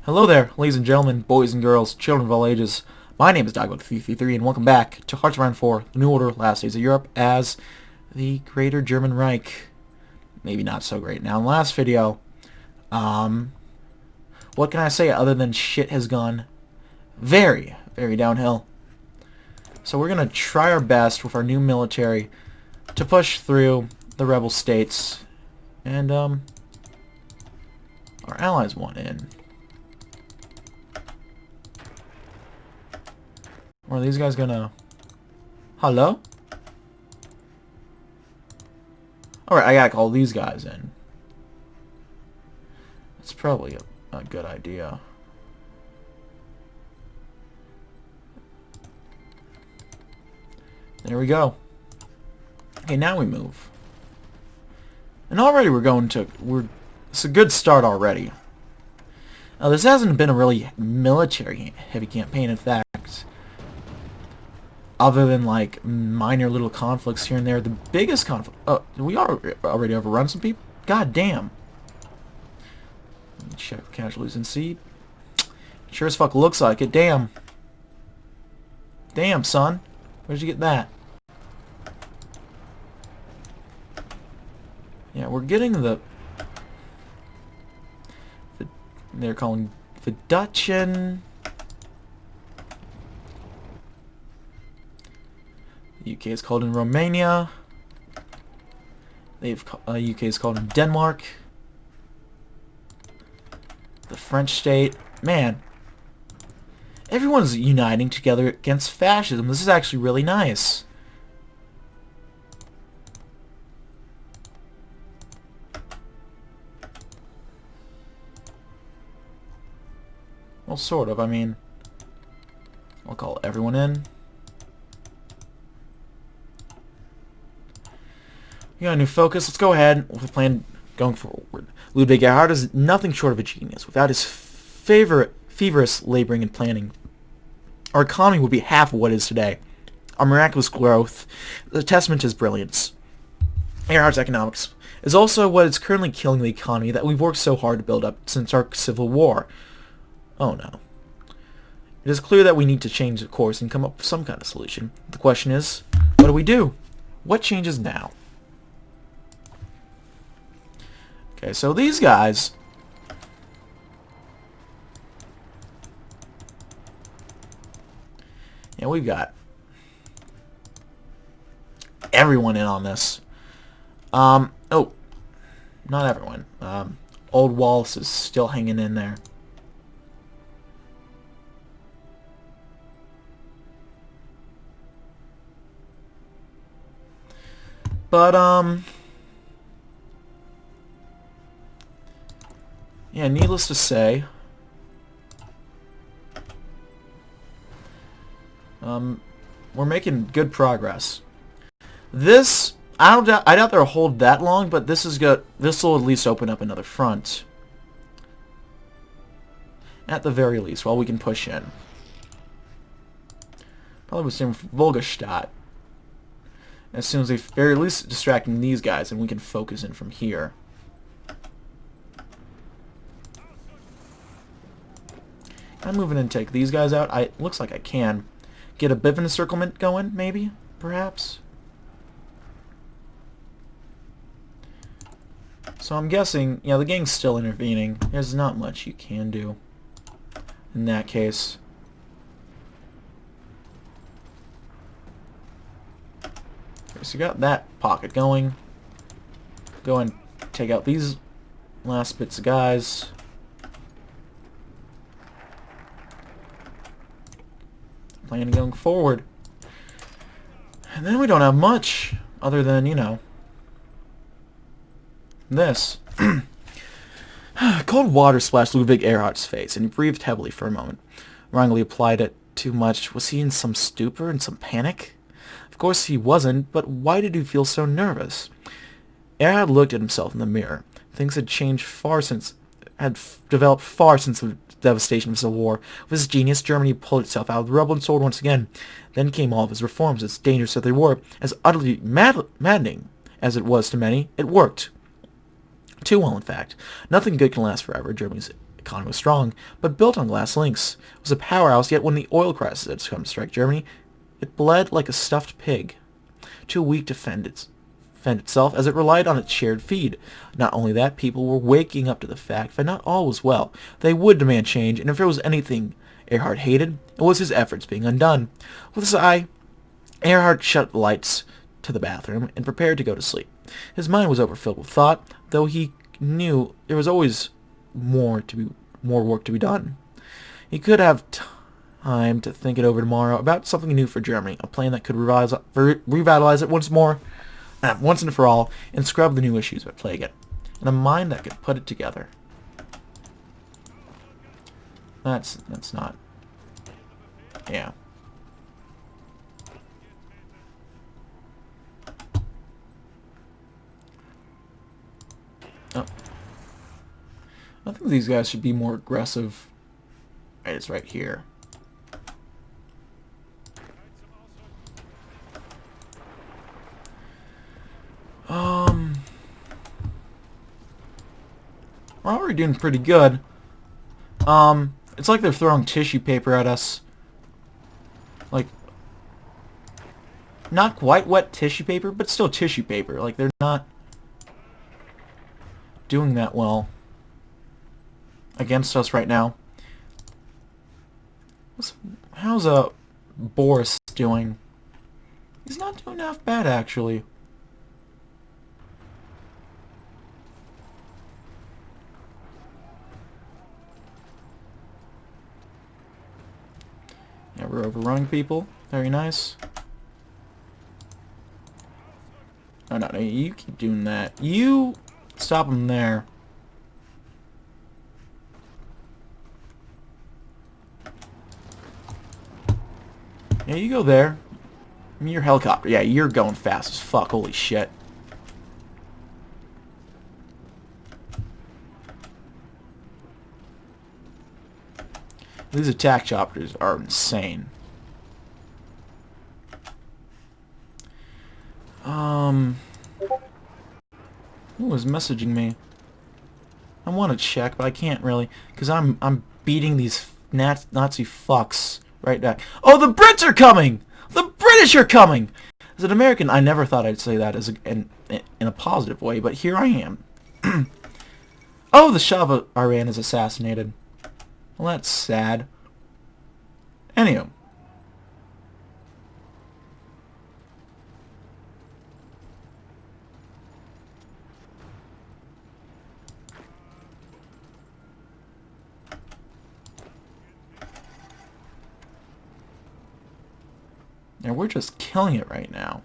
Hello there, ladies and gentlemen, boys and girls, children of all ages. My name is DB333, and welcome back to Hearts of Iron 4, The New Order, Last Days of Europe, as the Greater German Reich. Maybe not so great. Now, in the last video, what can I say other than shit has gone very, very downhill. So we're going to try our best with our new military to push through the rebel states, and, our allies want in. Or are these guys gonna... Hello? Alright, I gotta call these guys in. That's probably a good idea. There we go. Okay, now we move. And already it's a good start already. Now, this hasn't been a really military-heavy campaign, in fact. Other than, like, minor little conflicts here and there. The biggest conflict... Oh, we already overrun some people? God damn. Let me check casualties and see. Sure as fuck looks like it. Damn. Damn, son. Where'd you get that? Yeah, we're getting they're calling the Dutchen... UK is called in Romania. UK is called in Denmark. The French state. Man. Everyone's uniting together against fascism. This is actually really nice. Well, sort of. I mean, I'll call everyone in. We got a new focus. Let's go ahead with the plan going forward. Ludwig Erhard is nothing short of a genius. Without his feverish laboring and planning, our economy would be half of what it is today. Our miraculous growth is a testament to his brilliance. Erhard's economics is also what is currently killing the economy that we've worked so hard to build up since our civil war. Oh no. It is clear that we need to change the course and come up with some kind of solution. The question is, what do we do? What changes now? Okay, so these guys... Yeah, we've got everyone in on this. Oh, not everyone. Old Wallace is still hanging in there. But, yeah, needless to say, we're making good progress. This, I doubt they'll hold that long, but this is good. This will at least open up another front. At the very least, while we can push in. Probably with some Volgestadt. As soon as they very least distracting these guys, and we can focus in from here. I'm moving and take these guys out. Looks like I can get a bit of an encirclement going, maybe, perhaps. So I'm guessing, yeah, the gang's still intervening. There's not much you can do in that case. Okay, so you got that pocket going. Go and take out these last bits of guys. Plan going forward. And then we don't have much other than, you know, this. Cold water splashed Ludwig Erhard's face, and he breathed heavily for a moment. Wrongly applied it too much. Was he in some stupor, in some panic? Of course he wasn't, but why did he feel so nervous? Erhard looked at himself in the mirror. Things had changed developed far since the devastation of the war. With his genius, Germany pulled itself out of the rubble and sword once again. Then came all of his reforms, as dangerous as they were, as utterly maddening as it was to many. It worked. Too well, in fact. Nothing good can last forever. Germany's economy was strong, but built on glass links. It was a powerhouse, yet when the oil crisis had come to strike Germany, it bled like a stuffed pig, too weak to fend itself as it relied on its shared feed. Not only that, people were waking up to the fact that not all was well. They would demand change, and if there was anything Erhard hated, it was his efforts being undone. With a sigh, Erhard shut the lights to the bathroom and prepared to go to sleep. His mind was overfilled with thought, though he knew there was always more work to be done. He could have time to think it over tomorrow about something new for Germany, a plan that could revitalize it once and for all, and scrub the new issues that plague it, and a mind that could put it together. That's not. Yeah. Oh. I think these guys should be more aggressive. Right, it's right here. We're already doing pretty good. It's like they're throwing tissue paper at us. Like, not quite wet tissue paper, but still tissue paper. Like, they're not doing that well against us right now. How's Boris doing? He's not doing half bad, actually. Yeah, we're overrunning people. Very nice. Oh, no, you keep doing that. You stop them there. Yeah, you go there. I mean, your helicopter. Yeah, you're going fast as fuck. Holy shit. These attack choppers are insane. Who was messaging me? I want to check, but I can't really, because I'm beating these Nazi fucks right back. Oh, the Brits are coming! The British are coming! As an American, I never thought I'd say that as in a positive way, but here I am. Oh, the Shah of Iran is assassinated. Well, that's sad. Anywho. And we're just killing it right now.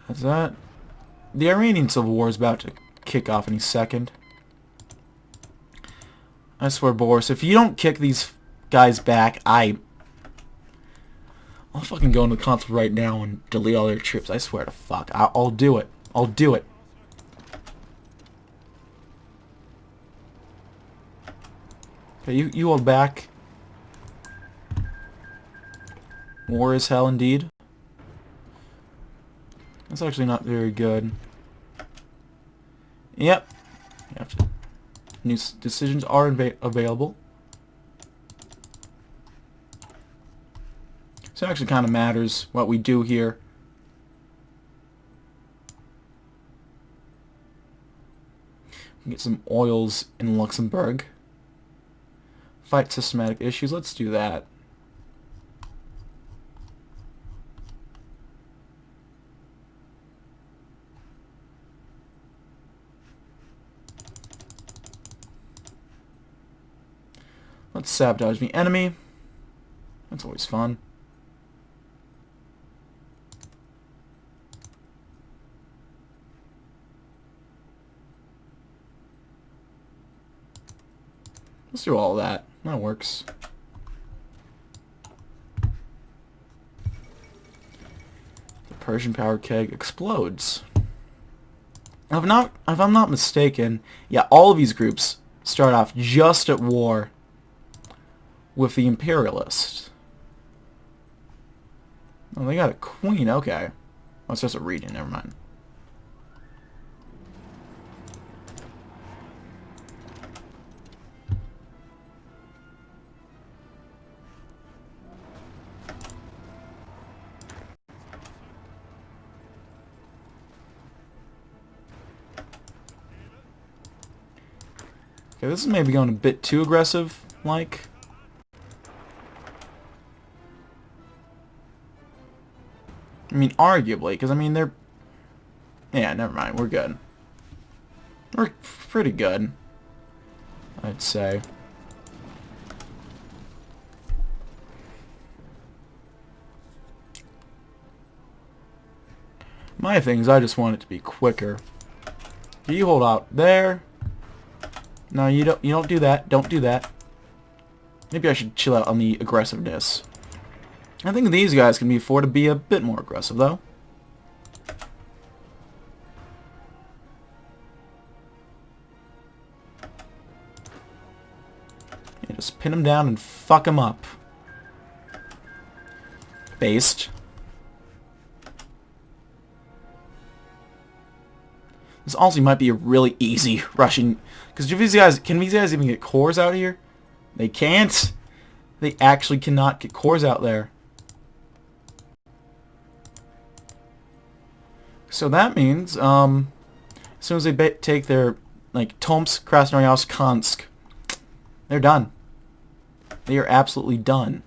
Is that... The Iranian Civil War is about to kick off any second. I swear, Boris, if you don't kick these guys back, I'll fucking go into the console right now and delete all their troops. I swear to fuck. I'll do it. I'll do it. Okay, you hold back. War is hell indeed. That's actually not very good. Yep. You have to. New decisions are available. So it actually kind of matters what we do here. We can get some oils in Luxembourg. Fight systematic issues. Let's do that. Let's sabotage the enemy. That's always fun. Let's do all that. That works. The Persian power keg explodes. If I'm not mistaken, yeah, all of these groups start off just at war with the imperialists. Oh, they got a queen. Okay. Oh, it's just a region. Never mind. Okay, this is maybe going a bit too aggressive, like. I mean, arguably, because, I mean, they're... Yeah, never mind, we're good. We're pretty good, I'd say. My thing is I just want it to be quicker. You hold out there. No, you don't do that. Don't do that. Maybe I should chill out on the aggressiveness. I think these guys can be afford to be a bit more aggressive, though. Yeah, just pin them down and fuck them up. Based. This also might be a really easy Russian... Because can these guys even get cores out here? They can't. They actually cannot get cores out there. So that means, as soon as they take their, like, Tomsk, Krasnoyarsk, Kansk, they're done. They are absolutely done.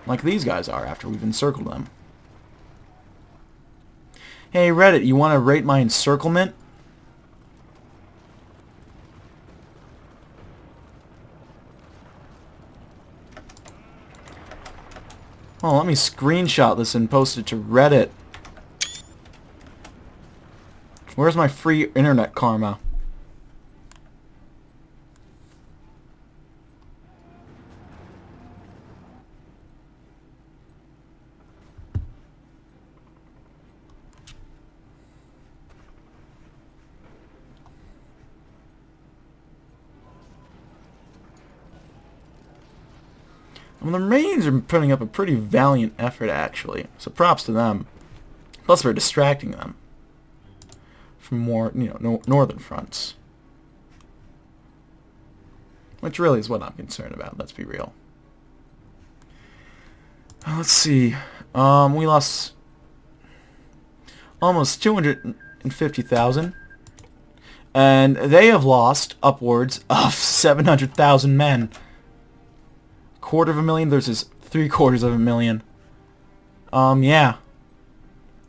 Like these guys are after we've encircled them. Hey Reddit, you want to rate my encirclement? Oh, let me screenshot this and post it to Reddit. Where's my free internet karma? Well, the Marines are putting up a pretty valiant effort, actually. So props to them. Plus, we're distracting them from more, northern fronts. Which really is what I'm concerned about, let's be real. Let's see. We lost almost 250,000. And they have lost upwards of 700,000 men. 250,000 versus 750,000. Yeah.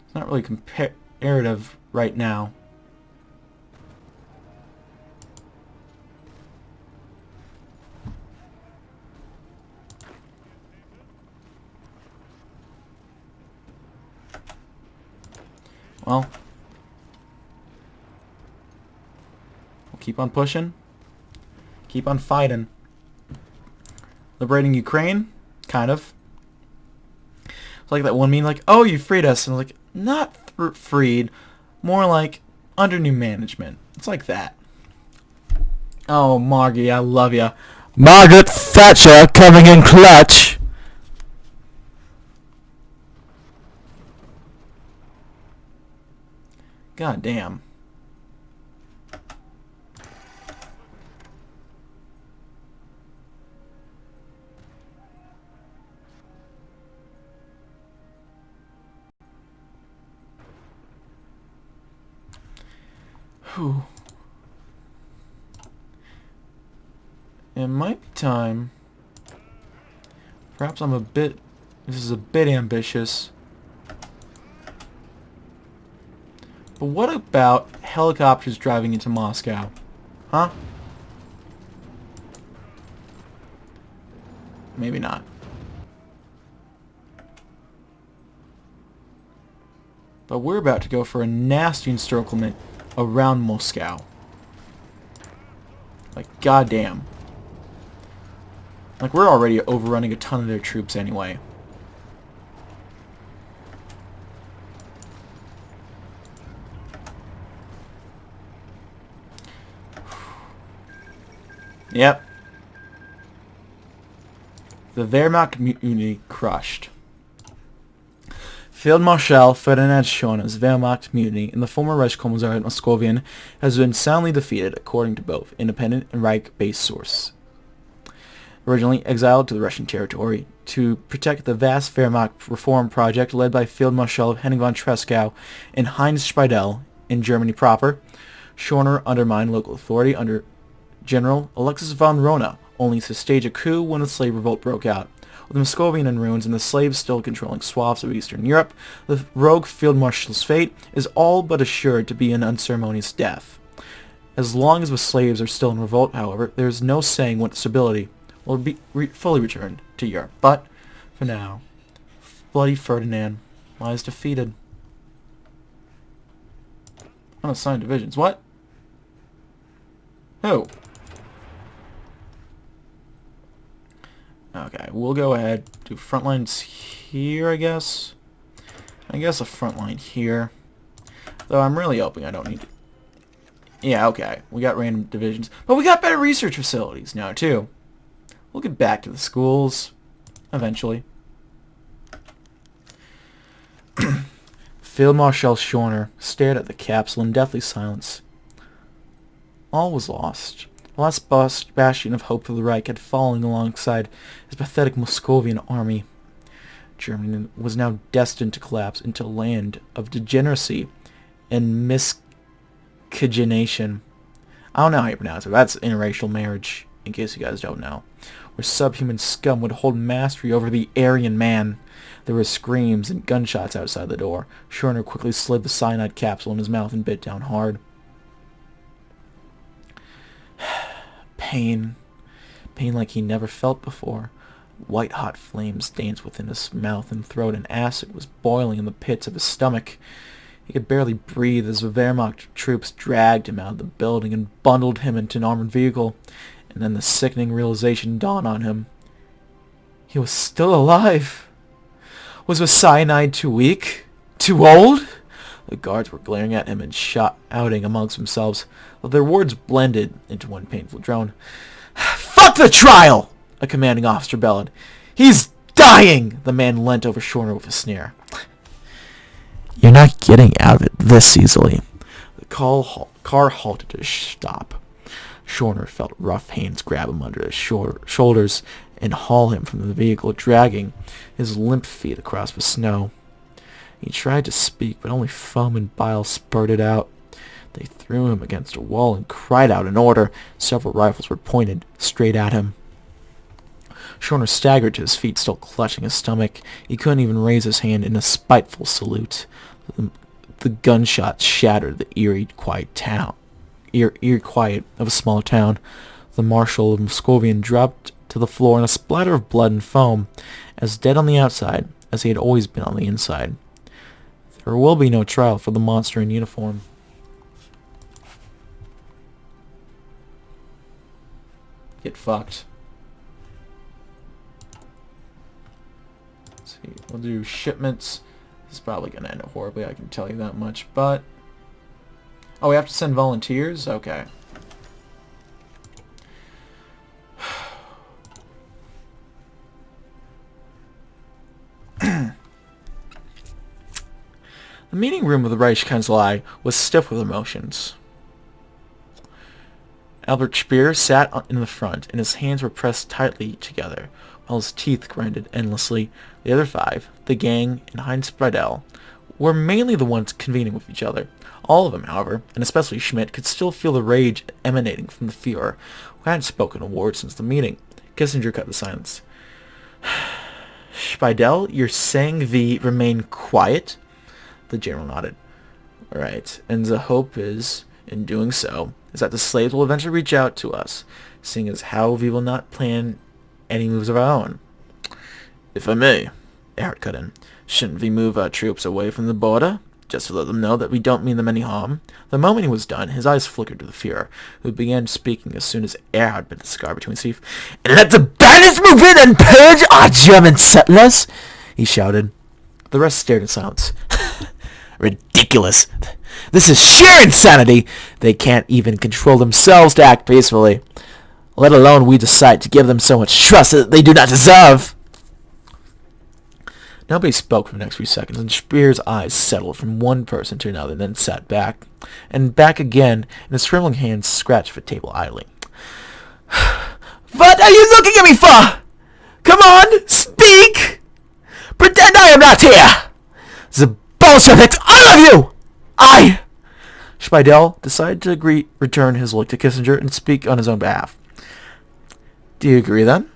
It's not really comparative right now. Well, we'll keep on pushing. Keep on fighting. Liberating Ukraine? Kind of. It's like that one meme, like, oh, you freed us. And I was like, not freed. More like, under new management. It's like that. Oh, Margie, I love ya. Margaret Thatcher coming in clutch. God damn. Whew. It might be time. Perhaps this is a bit ambitious. But what about helicopters driving into Moscow? Huh? Maybe not. But we're about to go for a nasty encirclement around Moscow. Like, goddamn. Like, we're already overrunning a ton of their troops anyway. Yep. The Wehrmacht mutiny crushed. Field Marshal Ferdinand Schorner's Wehrmacht mutiny in the former Reich Commissariat Moscovian has been soundly defeated, according to both independent and Reich-based sources. Originally exiled to the Russian territory to protect the vast Wehrmacht reform project led by Field Marshal Henning von Tresckow and Heinz Speidel in Germany proper, Schorner undermined local authority under General Alexis von Rona, only to stage a coup when the slave revolt broke out. With Moscovian in ruins and the slaves still controlling swaths of Eastern Europe, the rogue field marshal's fate is all but assured to be an unceremonious death. As long as the slaves are still in revolt, however, there is no saying when stability will be fully returned to Europe. But, for now, bloody Ferdinand lies defeated. Unassigned divisions. What? Who? Okay, we'll go ahead. Do front lines here, I guess. I guess a front line here. Though I'm really hoping I don't need to. Yeah, okay. We got random divisions. But we got better research facilities now, too. We'll get back to the schools. Eventually. Field Marshal Schorner stared at the capsule in deathly silence. All was lost. The last bastion of hope for the Reich had fallen alongside his pathetic Moscovian army. Germany was now destined to collapse into a land of degeneracy and miscegenation. I don't know how you pronounce it. That's interracial marriage, in case you guys don't know. Where subhuman scum would hold mastery over the Aryan man. There were screams and gunshots outside the door. Schorner quickly slid the cyanide capsule in his mouth and bit down hard. Pain. Pain like he never felt before. White-hot flames danced within his mouth and throat, and acid was boiling in the pits of his stomach. He could barely breathe as the Wehrmacht troops dragged him out of the building and bundled him into an armored vehicle. And then the sickening realization dawned on him. He was still alive. Was the cyanide too weak? Too old? The guards were glaring at him and shouting amongst themselves, but their words blended into one painful drone. "Fuck the trial!" a commanding officer bellowed. "He's dying!" The man leant over Schorner with a sneer. "You're not getting out of it this easily." The car halted to stop. Schorner felt rough hands grab him under his shoulders and haul him from the vehicle, dragging his limp feet across the snow. He tried to speak, but only foam and bile spurted out. They threw him against a wall and cried out an order. Several rifles were pointed straight at him. Schorner staggered to his feet, still clutching his stomach. He couldn't even raise his hand in a spiteful salute. The gunshots shattered the eerie quiet of a small town. The Marshal of Moscovian dropped to the floor in a splatter of blood and foam, as dead on the outside as he had always been on the inside. There will be no trial for the monster in uniform. Get fucked. Let's see. We'll do shipments. This is probably going to end horribly, I can tell you that much, but... Oh, we have to send volunteers? Okay. The meeting room of the Reichskanzlei was stiff with emotions. Albert Speer sat in the front, and his hands were pressed tightly together, while his teeth grinded endlessly. The other five, the gang and Heinz Speidel, were mainly the ones convening with each other. All of them, however, and especially Schmidt, could still feel the rage emanating from the Führer, who hadn't spoken a word since the meeting. Kissinger cut the silence. "Speidel, you're saying we remain quiet?" The general nodded. "Right, and the hope is, in doing so, is that the slaves will eventually reach out to us, seeing as how we will not plan any moves of our own." "If I may," Erhard cut in, "shouldn't we move our troops away from the border, just to let them know that we don't mean them any harm?" The moment he was done, his eyes flickered to the Führer, who began speaking as soon as Erhard bit the cigar between his teeth. "And let the bandits move in and purge our German settlers!" he shouted. The rest stared in silence. "Ridiculous! This is sheer insanity! They can't even control themselves to act peacefully." let alone we decide to give them so much trust that they do not deserve. Nobody spoke for the next few seconds, and Speer's eyes settled from one person to another, then sat back, and back again, and his trembling hands scratched the table idly. What are you looking at me for? Come on, speak! Pretend I am not here! The Bolsheviks, all of you! Speidel decided to return his look to Kissinger and speak on his own behalf. Do you agree, then?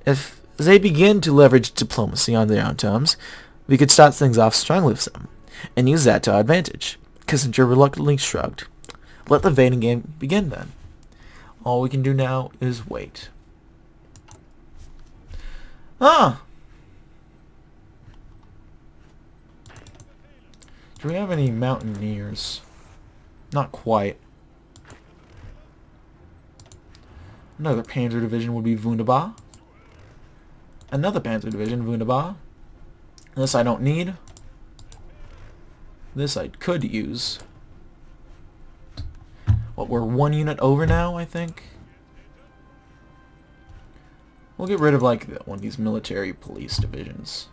If they begin to leverage diplomacy on their own terms, we could start things off strongly with them, and use that to our advantage. Kissinger reluctantly shrugged. Let the waiting game begin, then. All we can do now is wait. Ah! Do we have any mountaineers? Not quite. Another Panzer Division would be Wunderbar. Another Panzer Division, Wunderbar. This I don't need. This I could use. What, we're one unit over now, I think? We'll get rid of, like, one of these military police divisions.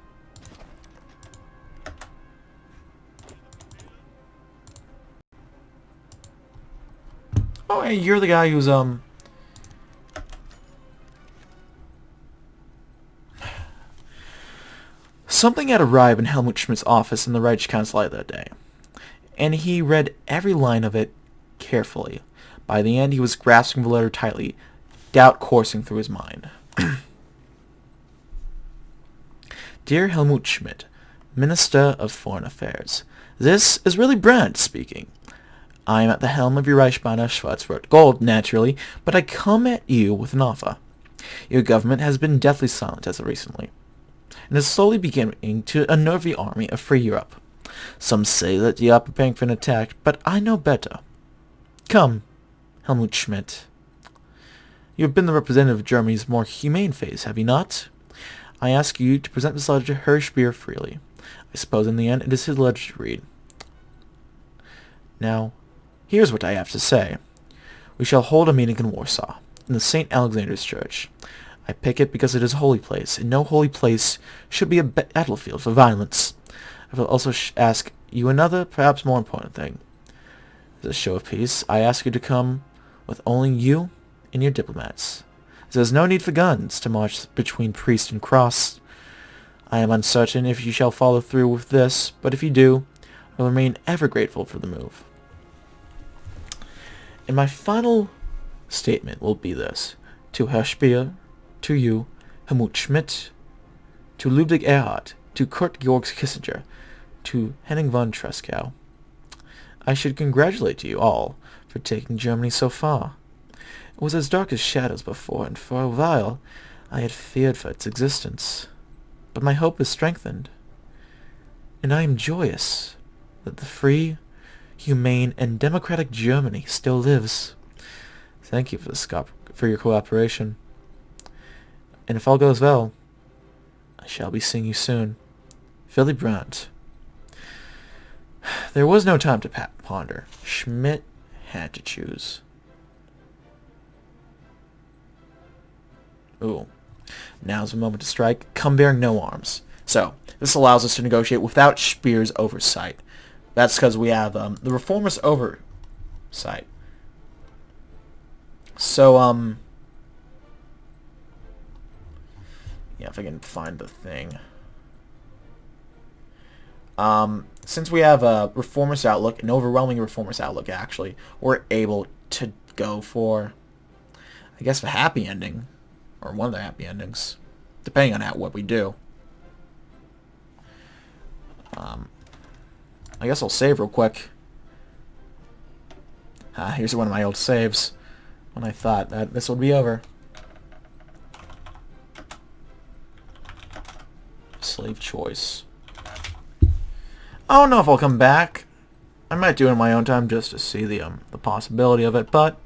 Oh, hey, you're the guy who's, Something had arrived in Helmut Schmidt's office in the Reich Kanzlei that day, and he read every line of it carefully. By the end, he was grasping the letter tightly, doubt coursing through his mind. Dear Helmut Schmidt, Minister of Foreign Affairs, this is really Brandt speaking. I am at the helm of your Reichsbanner Schwarz-Rot-Gold, naturally, but I come at you with an offer. Your government has been deathly silent as of recently, and is slowly beginning to unnerve the army of free Europe. Some say that you are preparing for an attack, but I know better. Come, Helmut Schmidt. You have been the representative of Germany's more humane phase, have you not? I ask you to present this letter to Herr Speer freely. I suppose in the end it is his letter to read. Now, here's what I have to say. We shall hold a meeting in Warsaw, in the St. Alexander's Church. I pick it because it is a holy place, and no holy place should be a battlefield for violence. I will also ask you another, perhaps more important thing. As a show of peace, I ask you to come with only you and your diplomats. There is no need for guns to march between priest and cross. I am uncertain if you shall follow through with this, but if you do, I will remain ever grateful for the move. And my final statement will be this. To Herr Speer, to you, Helmut Schmidt, to Ludwig Erhard, to Kurt Georg Kissinger, to Henning von Treschow. I should congratulate you all for taking Germany so far. It was as dark as shadows before, and for a while I had feared for its existence. But my hope is strengthened, and I am joyous that the free, humane, and democratic Germany still lives. Thank you for your cooperation. And if all goes well, I shall be seeing you soon. Willy Brandt. There was no time to ponder. Schmidt had to choose. Ooh. Now's the moment to strike. Come bearing no arms. So, this allows us to negotiate without Speer's oversight. That's because we have the Reformist oversight. So, yeah, if I can find the thing. Since we have a reformist outlook, an overwhelming reformist outlook, actually, we're able to go for, I guess, the happy ending, or one of the happy endings, depending on what we do. I guess I'll save real quick. Here's one of my old saves, when I thought that this would be over. Slave choice. I don't know if I'll come back. I might do it in my own time just to see the possibility of it, but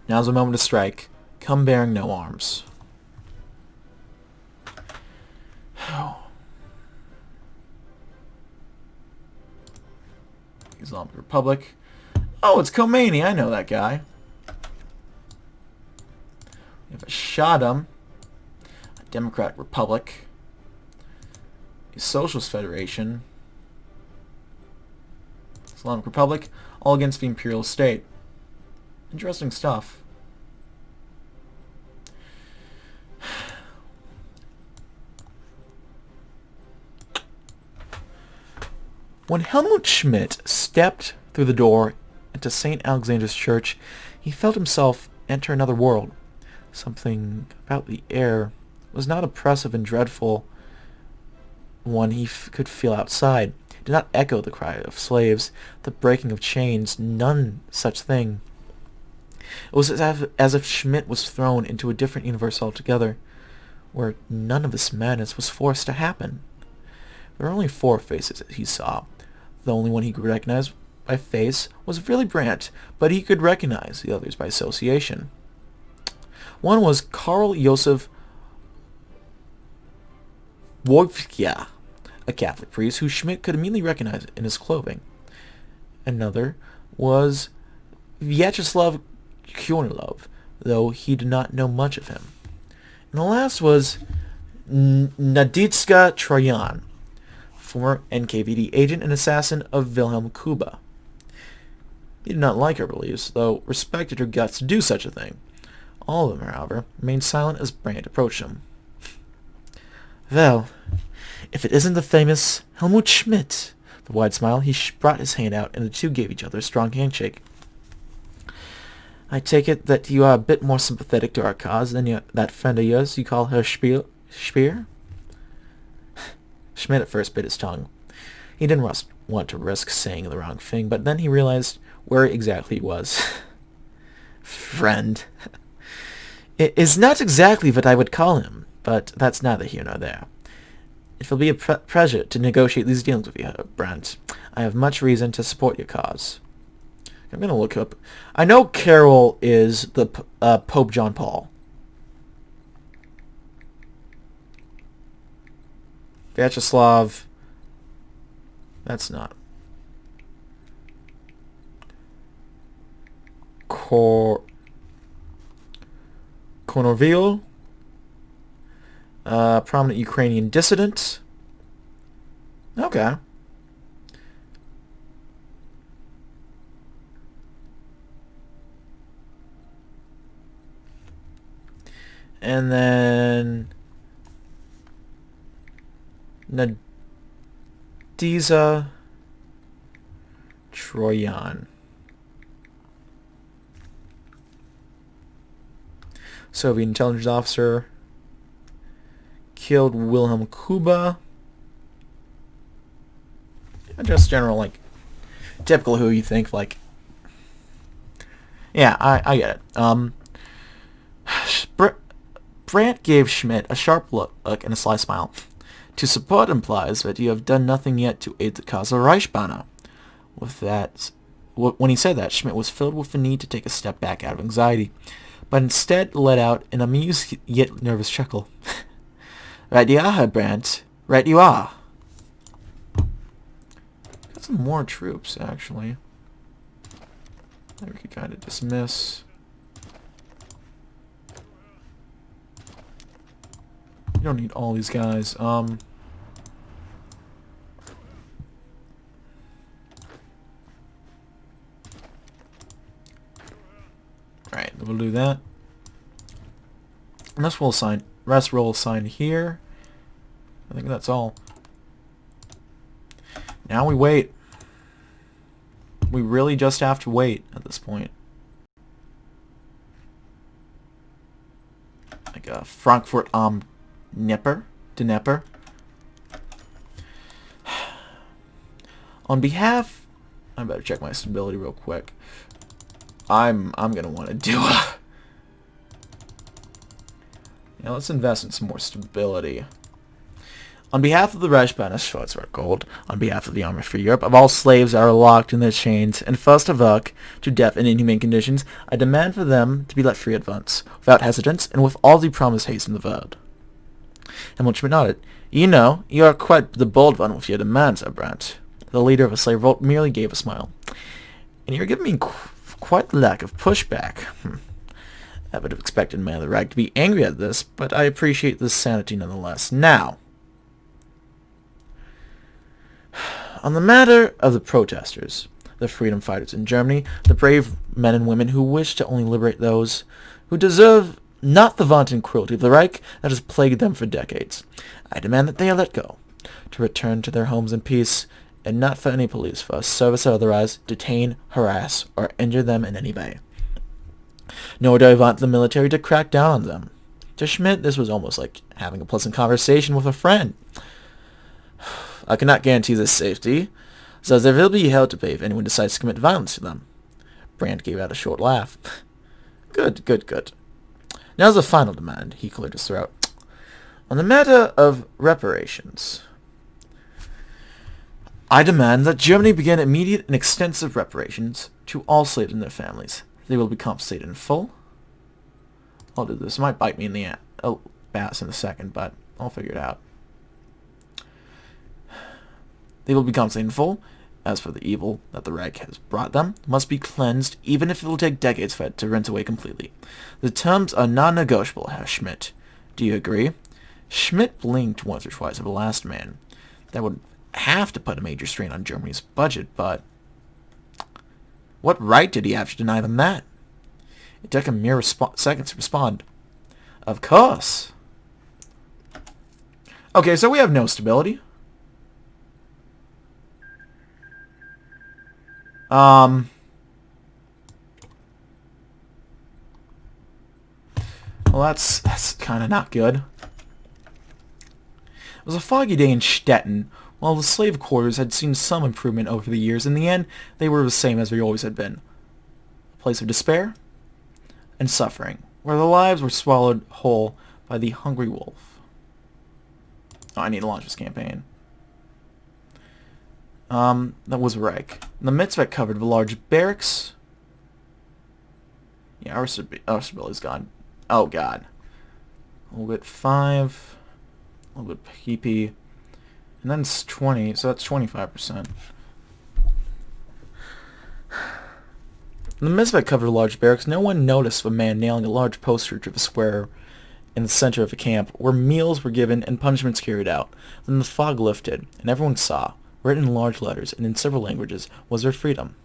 now's the moment to strike. Come bearing no arms. Islamic Republic. Oh, it's Khomeini. I know that guy. Shadam, a Democratic Republic, a Socialist Federation, Islamic Republic, all against the Imperial State. Interesting stuff. When Helmut Schmidt stepped through the door into St. Alexander's Church, he felt himself enter another world. Something about the air was not oppressive and dreadful one he could feel outside. It did not echo the cry of slaves, the breaking of chains, none such thing. It was as if Schmidt was thrown into a different universe altogether, where none of this madness was forced to happen. There were only 4 faces that he saw. The only one he could recognize by face was Willy Brandt, but he could recognize the others by association. One was Karl Josef Wojtkia, a Catholic priest who Schmidt could immediately recognize in his clothing. Another was Vyacheslav Kornilov, though he did not know much of him. And the last was Naditska Troyan, former NKVD agent and assassin of Wilhelm Kuba. He did not like her beliefs, though respected her guts to do such a thing. All of them, however, remained silent as Brandt approached him. Well, if it isn't the famous Helmut Schmidt. With a wide smile, he brought his hand out, and the two gave each other a strong handshake. I take it that you are a bit more sympathetic to our cause than that friend of yours you call her Speer? Schmidt at first bit his tongue. He didn't want to risk saying the wrong thing, but then he realized where exactly he was. Friend. It is not exactly what I would call him, but that's neither here nor there. It will be a pleasure to negotiate these dealings with you, Brandt. I have much reason to support your cause. I'm going to look up... I know Carol is the Pope John Paul. Vyacheslav... That's not... Konorvil, prominent Ukrainian dissident. Okay. And then Nadiza Troyan. Soviet intelligence officer. Killed Wilhelm Kuba. Just general, like, typical who you think, like... Yeah, I get it. Brandt gave Schmidt a sharp look and a sly smile. To support implies that you have done nothing yet to aid the cause of Reichsbanner. With that, when he said that, Schmidt was filled with the need to take a step back out of anxiety, but instead let out an amused yet nervous chuckle. Right you are, Herr Brandt. Right you are. Got some more troops, actually. That we could kind of dismiss. You don't need all these guys. Alright, we'll do that. And rest will assign here. I think that's all. Now we wait. We really just have to wait at this point. Like a Frankfurt am Dnieper. On behalf, I better check my stability real quick. I'm gonna want to do a... Yeah, let's invest in some more stability. On behalf of the Reichsbanner Schwarzwald Gold, on behalf of the Army for Europe, of all slaves that are locked in their chains and forced to work to death in inhumane conditions, I demand for them to be let free at once, without hesitance, and with all the promised haste in the world. Helmut Schmidt nodded. You know, you are quite the bold one with your demands, Herr Brandt. The leader of a slave revolt merely gave a smile. And you're giving me quite the lack of pushback. I would have expected a man of the Reich to be angry at this, but I appreciate this sanity nonetheless. Now, on the matter of the protesters, the freedom fighters in Germany, the brave men and women who wish to only liberate those who deserve not the wanton cruelty of the Reich that has plagued them for decades, I demand that they are let go, to return to their homes in peace, and not for any police force, service or otherwise, detain, harass, or injure them in any way. Nor do I want the military to crack down on them. To Schmidt, this was almost like having a pleasant conversation with a friend. I cannot guarantee their safety, so they will be held to pay if anyone decides to commit violence to them. Brandt gave out a short laugh. Good, good, good. Now's the final demand. He cleared his throat. On the matter of reparations, I demand that Germany begin immediate and extensive reparations to all slaves and their families. They will be compensated in full. I'll do this. It might bite me in the ass in a second, but I'll figure it out. They will be compensated in full. As for the evil that the Reich has brought them, must be cleansed, even if it will take decades for it to rinse away completely. The terms are non-negotiable, Herr Schmidt. Do you agree? Schmidt blinked once or twice at the last man. That would have to put a major strain on Germany's budget, but what right did he have to deny them that? It took him mere seconds to respond. Of course. Okay, so we have no stability. Well, that's kind of not good. It was a foggy day in Stettin. While the slave quarters had seen some improvement over the years, in the end, they were the same as they always had been. A place of despair and suffering, where their lives were swallowed whole by the hungry wolf. Oh, I need to launch this campaign. That was Reich. The Mitzvah covered the large barracks. Yeah, our stability's gone. Oh, God. A little bit 5. A little bit PP. And then it's 20, so that's 25%. The Mitzvah covered large barracks. No one noticed a man nailing a large poster to the square in the center of the camp, where meals were given and punishments carried out. Then the fog lifted, and everyone saw, written in large letters and in several languages, was their freedom.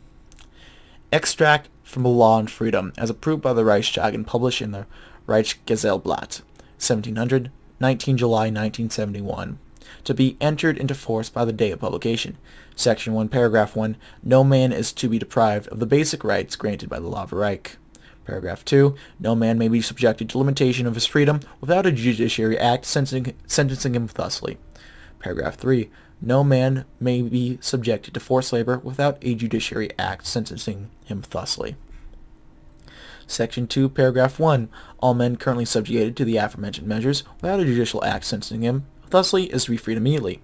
Extract from the Law on Freedom, as approved by the Reichstag and published in the Reich Gesellblatt, 1700, 19 July 1971. To be entered into force by the day of publication. Section 1, Paragraph 1. No man is to be deprived of the basic rights granted by the law of Reich. Paragraph 2. No man may be subjected to limitation of his freedom without a judiciary act sentencing him thusly. Paragraph 3. No man may be subjected to forced labor without a judiciary act sentencing him thusly. Section 2, Paragraph 1. All men currently subjugated to the aforementioned measures without a judicial act sentencing him thusly is to be freed immediately.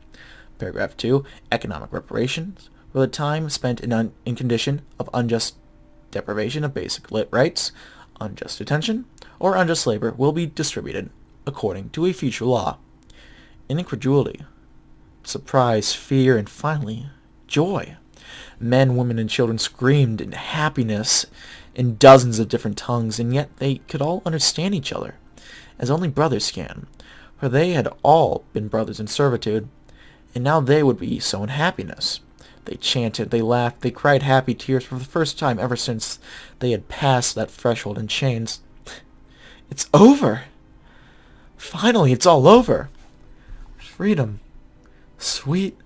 Paragraph 2. Economic reparations for the time spent in condition of unjust deprivation of basic rights, unjust detention, or unjust labor will be distributed according to a future law. In incredulity, surprise, fear, and finally, joy. Men, women, and children screamed in happiness in dozens of different tongues, and yet they could all understand each other, as only brothers can, for they had all been brothers in servitude, and now they would be so in happiness. They chanted, they laughed, they cried happy tears for the first time ever since they had passed that threshold in chains. It's over! Finally, it's all over! Freedom. Sweet,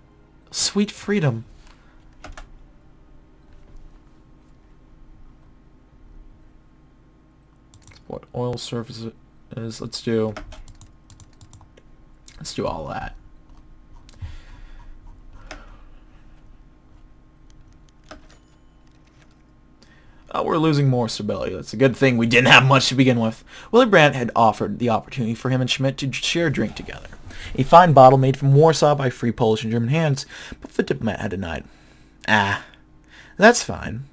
sweet freedom. What oil surface is? Let's do all that. Oh, we're losing more stability. That's a good thing. We didn't have much to begin with. Willy Brandt had offered the opportunity for him and Schmidt to share a drink together. A fine bottle made from Warsaw by free Polish and German hands, but the diplomat had denied. Ah, that's fine.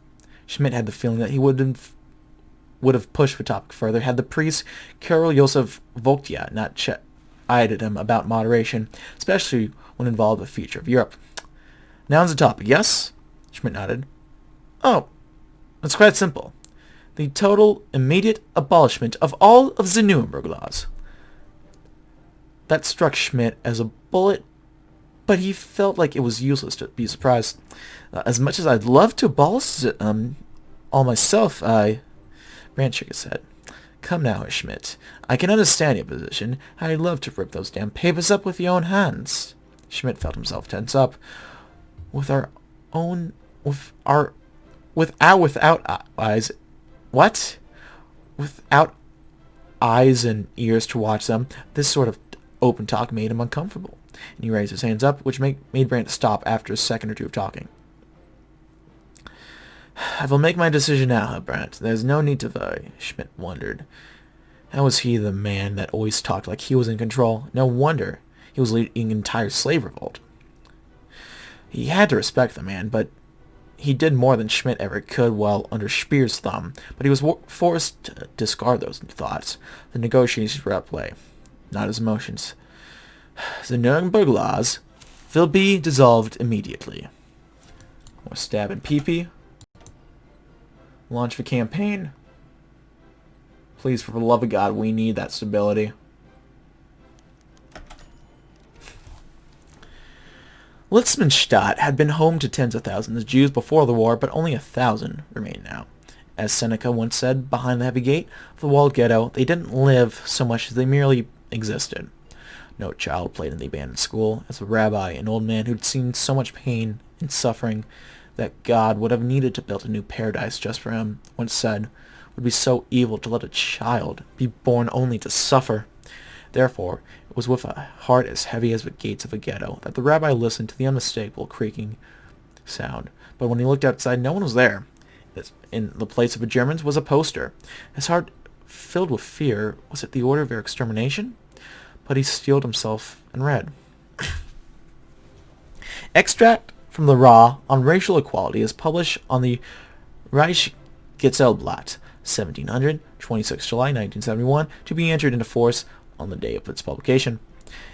Schmidt had the feeling that he would have pushed the topic further had the priest Karol Josef Wojtyła not chided him about moderation, especially when involved with the future of Europe. Now's the topic, yes? Schmidt nodded. Oh, it's quite simple. the total immediate abolishment of all of the Nuremberg laws. That struck Schmidt as a bullet, but he felt like it was useless to be surprised. As much as I'd love to abolish it all myself, Brandt shook his head. Come now, Schmidt. I can understand your position. I'd love to rip those damn papers up with your own hands. Schmidt felt himself tense up. Without eyes... What? Without eyes and ears to watch them, this sort of open talk made him uncomfortable, and he raised his hands up, which made Brandt stop after a second or two of talking. I will make my decision now, Brandt. There's no need to worry, Schmidt wondered. How was he the man that always talked like he was in control? No wonder he was leading an entire slave revolt. He had to respect the man, but he did more than Schmidt ever could while under Speer's thumb, but he was forced to discard those thoughts. The negotiations were at play, not his emotions. The Nuremberg laws will be dissolved immediately. More stab and pee-pee. Launch the campaign. Please, for the love of God, we need that stability. Litzmannstadt had been home to tens of thousands of Jews before the war, but only 1,000 remained now. As Seneca once said, behind the heavy gate of the walled ghetto, they didn't live so much as they merely existed. No child played in the abandoned school, as the rabbi, an old man who'd seen so much pain and suffering that God would have needed to build a new paradise just for him, once said, would be so evil to let a child be born only to suffer. Therefore, it was with a heart as heavy as the gates of a ghetto that the rabbi listened to the unmistakable creaking sound. But when he looked outside, no one was there. In the place of the Germans was a poster. His heart filled with fear. Was it the order of their extermination? But he steeled himself and read. Extract from the Ra on racial equality is published on the Reich 1700, 26 July 1971, to be entered into force on the day of its publication.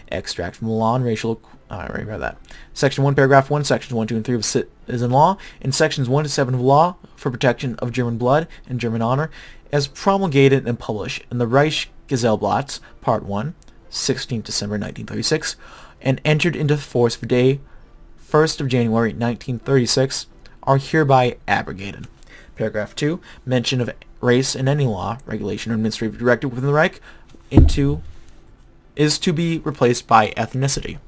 Extract from the law on racial... I already read that. Section 1, paragraph 1, sections 1, 2, and 3 of Citizen Law, and sections 1 to 7 of Law for Protection of German Blood and German Honor, as promulgated and published in the Reich Part 1, 16th December 1936, and entered into force the day 1st of January 1936, are hereby abrogated. Paragraph 2, mention of race in any law, regulation, or administrative directive within the Reich is to be replaced by ethnicity.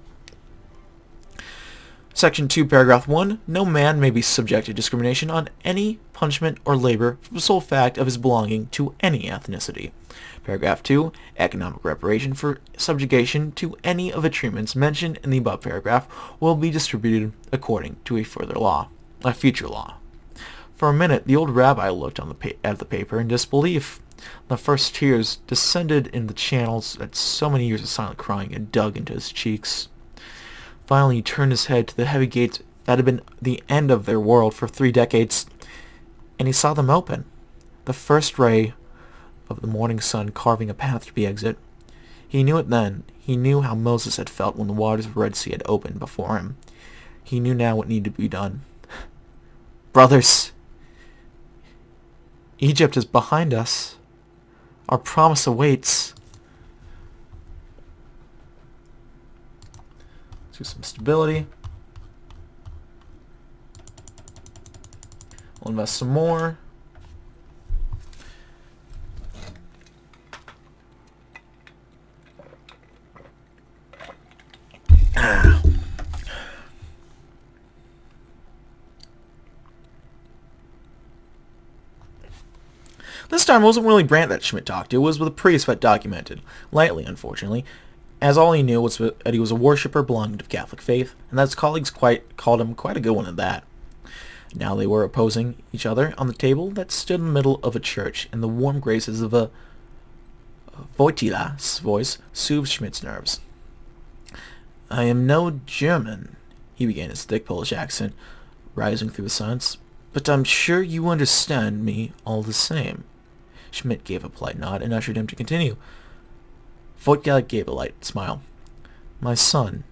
Section 2, paragraph 1, no man may be subjected to discrimination on any punishment or labor for the sole fact of his belonging to any ethnicity. Paragraph 2, economic reparation for subjugation to any of the treatments mentioned in the above paragraph will be distributed according to a future law. For a minute, the old rabbi looked at the paper in disbelief. The first tears descended in the channels that so many years of silent crying had dug into his cheeks. Finally, he turned his head to the heavy gates that had been the end of their world for 3 decades, and he saw them open, the first ray of the morning sun carving a path to the exit. He knew it then. He knew how Moses had felt when the waters of the Red Sea had opened before him. He knew now what needed to be done. Brothers, Egypt is behind us. Our promise awaits. Let's do some stability. We'll invest some more. This time it wasn't really Brandt that Schmidt talked to, it was with a priest that documented, lightly unfortunately, as all he knew was that he was a worshipper belonging to the Catholic faith, and that his colleagues called him quite a good one at that. Now they were opposing each other on the table that stood in the middle of a church, and the warm graces of a Wojtyla's voice soothed Schmidt's nerves. I am no German, he began, his thick Polish accent rising through the silence, but I'm sure you understand me all the same. Schmidt gave a polite nod and ushered him to continue. Wojtyla gave a light smile. My son,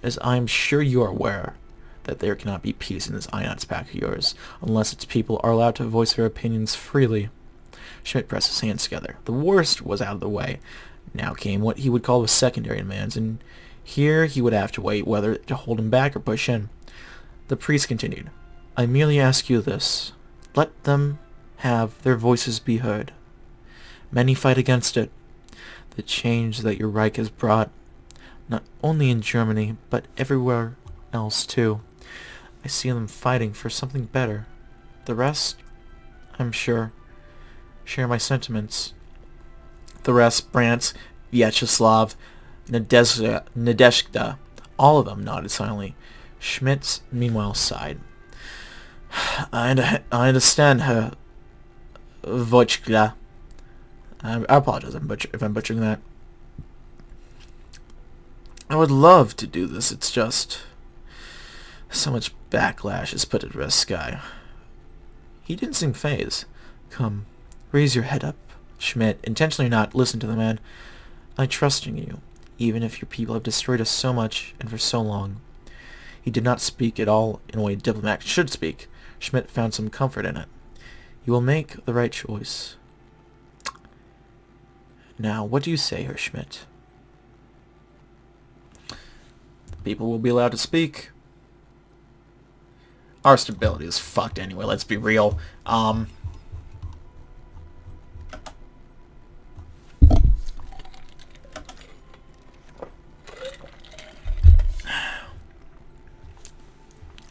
as I am sure you are aware, that there cannot be peace in this Ionats pack of yours, unless its people are allowed to voice their opinions freely. Schmidt pressed his hands together. The worst was out of the way. Now came what he would call the secondary demands, and here he would have to wait whether to hold him back or push in. The priest continued, I merely ask you this. Let them have their voices be heard. Many fight against it. The change that your Reich has brought, not only in Germany, but everywhere else too. I see them fighting for something better. The rest, I'm sure, share my sentiments. The rest, Brandt, Vyacheslav, Nadezhda, all of them nodded silently. Schmidt, meanwhile, sighed. I understand her, Wojtla. I apologize if I'm butchering that. I would love to do this, it's just so much backlash is put at risk. He didn't seem fazed. Come, raise your head up. Schmidt, intentionally not, listened to the man. I trust in you, even if your people have destroyed us so much and for so long. He did not speak at all in a way a diplomat should speak. Schmidt found some comfort in it. You will make the right choice. Now, what do you say, Herr Schmidt? People will be allowed to speak. Our stability is fucked anyway, let's be real. From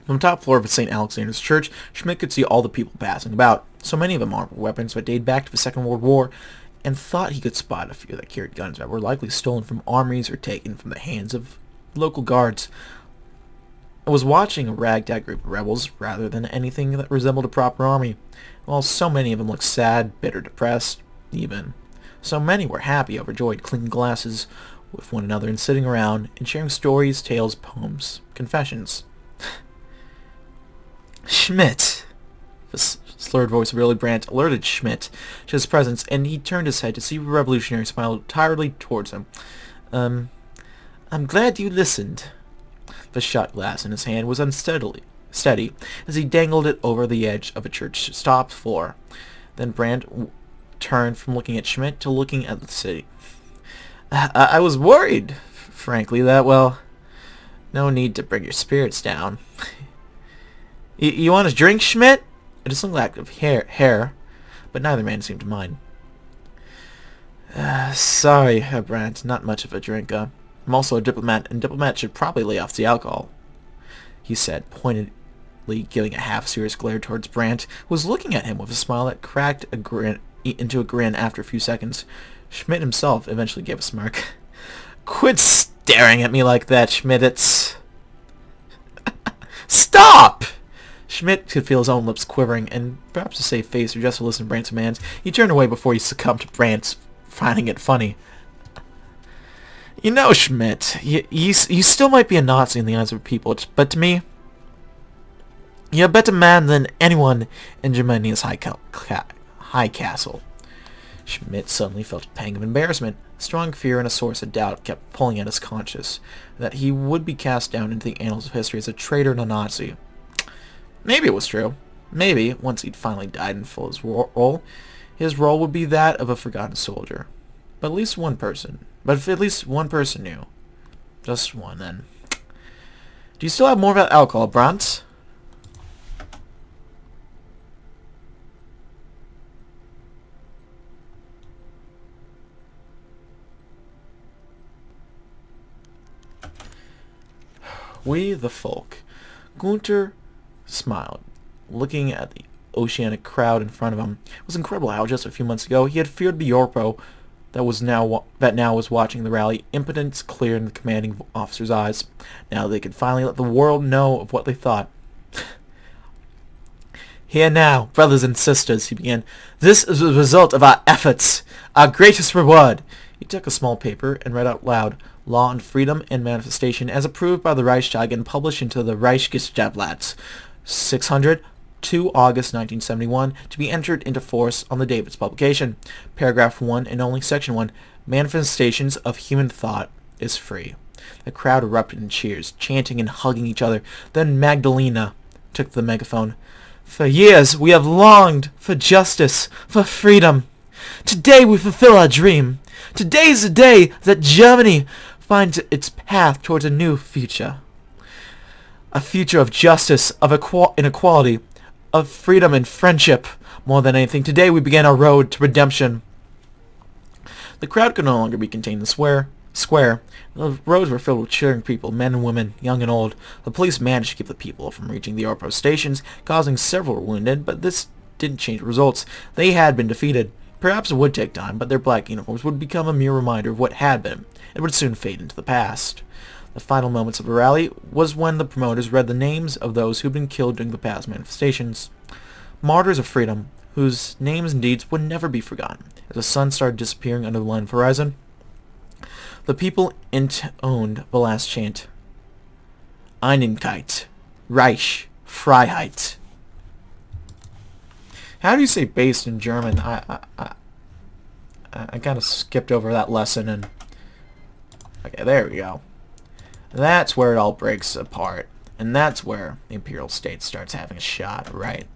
the top floor of St. Alexander's Church, Schmidt could see all the people passing about. So many of them armed with weapons that dated back to the Second World War, and thought he could spot a few that carried guns that were likely stolen from armies or taken from the hands of local guards. I was watching a ragtag group of rebels rather than anything that resembled a proper army. While so many of them looked sad, bitter, depressed, even. So many were happy, overjoyed, clinking glasses with one another and sitting around and sharing stories, tales, poems, confessions. Schmidt! The slurred voice of Willy Brandt alerted Schmidt to his presence, and he turned his head to see the revolutionary smile tiredly towards him. I'm glad you listened. The shot glass in his hand was unsteady as he dangled it over the edge of a church-topped floor. Then Brandt turned from looking at Schmidt to looking at the city. I was worried, frankly, that, well, no need to bring your spirits down. You want a drink, Schmidt? It is some lack of hair, but neither man seemed to mind. Sorry, Herr Brandt, not much of a drink. I'm also a diplomat, and diplomats should probably lay off the alcohol, he said, pointedly giving a half-serious glare towards Brandt, who was looking at him with a smile that cracked into a grin after a few seconds. Schmidt himself eventually gave a smirk. Quit staring at me like that, Schmidt, it's... Stop! Schmidt could feel his own lips quivering, and perhaps to save face or just to listen to Brandt's commands, he turned away before he succumbed to Brandt's finding it funny. You know, Schmidt, you still might be a Nazi in the eyes of people, but to me, you're a better man than anyone in Germany's high castle. Schmidt suddenly felt a pang of embarrassment. Strong fear and a source of doubt kept pulling at his conscience that he would be cast down into the annals of history as a traitor and a Nazi. Maybe it was true. Maybe, once he'd finally died and fulfilled his role would be that of a forgotten soldier. But if at least one person knew. Just one, then. Do you still have more of that alcohol, Brandt? We the folk. Gunther smiled, looking at the oceanic crowd in front of him. It was incredible how just a few months ago he had feared the Yorpo that now was watching the rally. Impotence cleared in the commanding officer's eyes. Now they could finally let the world know of what they thought. Here now, brothers and sisters, he began. This is the result of our efforts, our greatest reward. He took a small paper and read out loud, Law on Freedom and Manifestation, as approved by the Reichstag and published into the Reichsgesetzblatt, 600, 2 August 1971, to be entered into force on the date of its publication. Paragraph 1 and only Section 1, Manifestations of Human Thought is free. The crowd erupted in cheers, chanting and hugging each other. Then Magdalena took the megaphone. For years we have longed for justice, for freedom. Today we fulfill our dream. Today is the day that Germany finds its path towards a new future. A future of justice, of inequality, of freedom and friendship. More than anything, today we began our road to redemption. The crowd could no longer be contained in the square. The roads were filled with cheering people, men and women, young and old. The police managed to keep the people from reaching the outpost stations, causing several wounded, but this didn't change the results. They had been defeated. Perhaps it would take time, but their black uniforms would become a mere reminder of what had been. It would soon fade into the past. The final moments of the rally was when the promoters read the names of those who'd been killed during the past manifestations. Martyrs of freedom, whose names and deeds would never be forgotten. As the sun started disappearing under the line of horizon, the people intoned the last chant. Einigkeit, Reich, Freiheit. How do you say based in German? I kind of skipped over that lesson and... Okay, there we go. That's where it all breaks apart. And that's where the imperial state starts having a shot, right?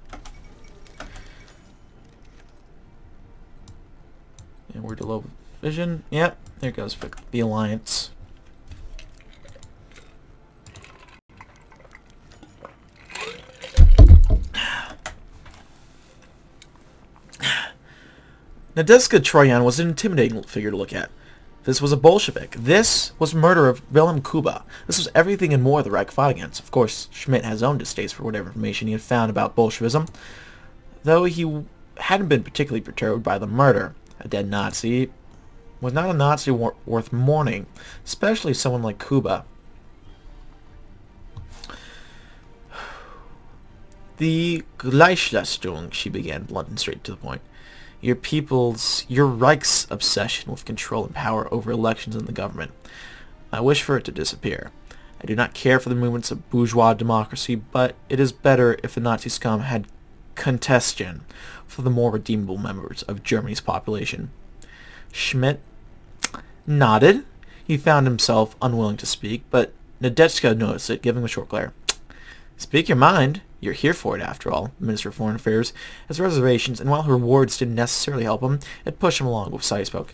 And we're to low vision. Yep, there goes the alliance. Nadeska Troyan was an intimidating figure to look at. This was a Bolshevik. This was murder of Wilhelm Kuba. This was everything and more the Reich fought against. Of course, Schmidt has his own distaste for whatever information he had found about Bolshevism, though he hadn't been particularly perturbed by the murder. A dead Nazi was not a Nazi worth mourning, especially someone like Kuba. The Gleichleistung, she began, blunt and straight to the point. Your Reich's obsession with control and power over elections and the government. I wish for it to disappear. I do not care for the movements of bourgeois democracy, but it is better if the Nazi scum had contestation for the more redeemable members of Germany's population. Schmidt nodded. He found himself unwilling to speak, but Nadezhda noticed it, giving him a short glare. Speak your mind. You're here for it, after all, the Minister of Foreign Affairs. His reservations, and while her words didn't necessarily help him, it pushed him along with he spoke.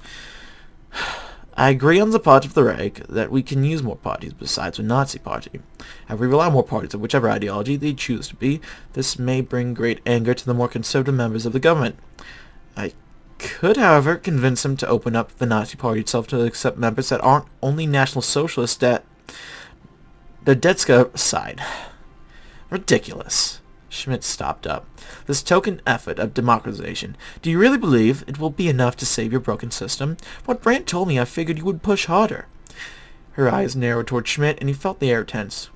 I agree on the part of the Reich that we can use more parties besides the Nazi party. If we allow more parties of whichever ideology they choose to be, this may bring great anger to the more conservative members of the government. I could, however, convince them to open up the Nazi party itself to accept members that aren't only National Socialists that the Detska side. Ridiculous. Schmidt stopped up. This token effort of democratization, do you really believe it will be enough to save your broken system? What Brandt told me, I figured you would push harder. Her eyes narrowed toward Schmidt, and he felt the air tense.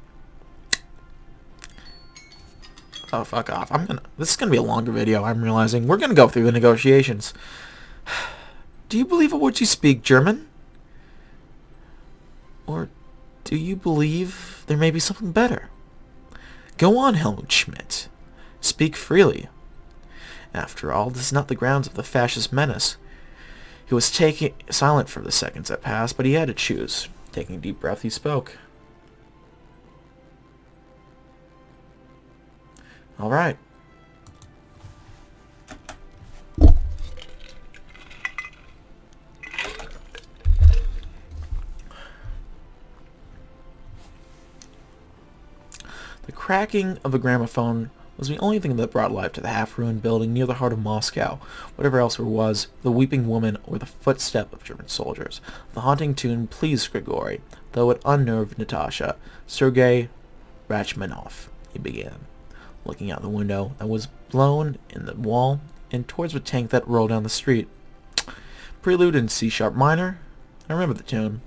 Oh, fuck off. This is gonna be a longer video, I'm realizing. We're gonna go through the negotiations. Do you believe a word you speak German? Or do you believe there may be something better? Go on, Helmut Schmidt. Speak freely. After all, this is not the grounds of the fascist menace. He was silent for the seconds that passed, but he had to choose. Taking a deep breath, he spoke. All right. The cracking of a gramophone was the only thing that brought life to the half-ruined building near the heart of Moscow. Whatever else there was, the weeping woman or the footstep of German soldiers. The haunting tune pleased Grigory, though it unnerved Natasha. Sergei Rachmaninoff, he began, looking out the window that was blown in the wall and towards the tank that rolled down the street. Prelude in C-sharp minor? I remember the tune.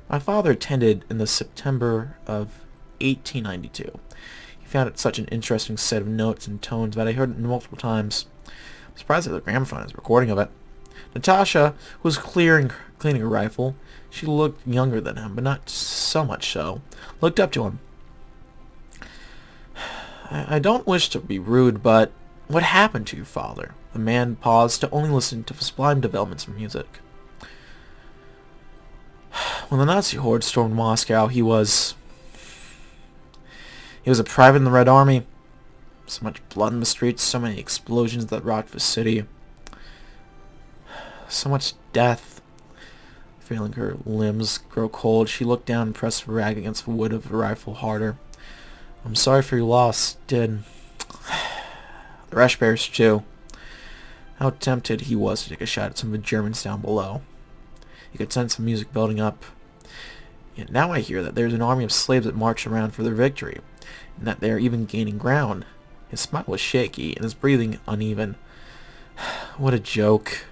My father attended in the September of 1892. He found it such an interesting set of notes and tones that I heard it multiple times. I'm surprised that the gramophone has a recording of it. Natasha was cleaning her rifle. She looked younger than him, but not so much so. Looked up to him. I don't wish to be rude, but what happened to your father? The man paused to only listen to sublime developments in music. When the Nazi horde stormed Moscow, he was a private in the Red Army. So much blood in the streets, so many explosions that rocked the city. So much death. Feeling her limbs grow cold, she looked down and pressed the rag against the wood of the rifle harder. I'm sorry for your loss, Did. The Reich bears too. How tempted he was to take a shot at some of the Germans down below. He could sense the music building up. Yet now I hear that there's an army of slaves that march around for their victory, and that they are even gaining ground. His smile was shaky, and his breathing uneven. What a joke.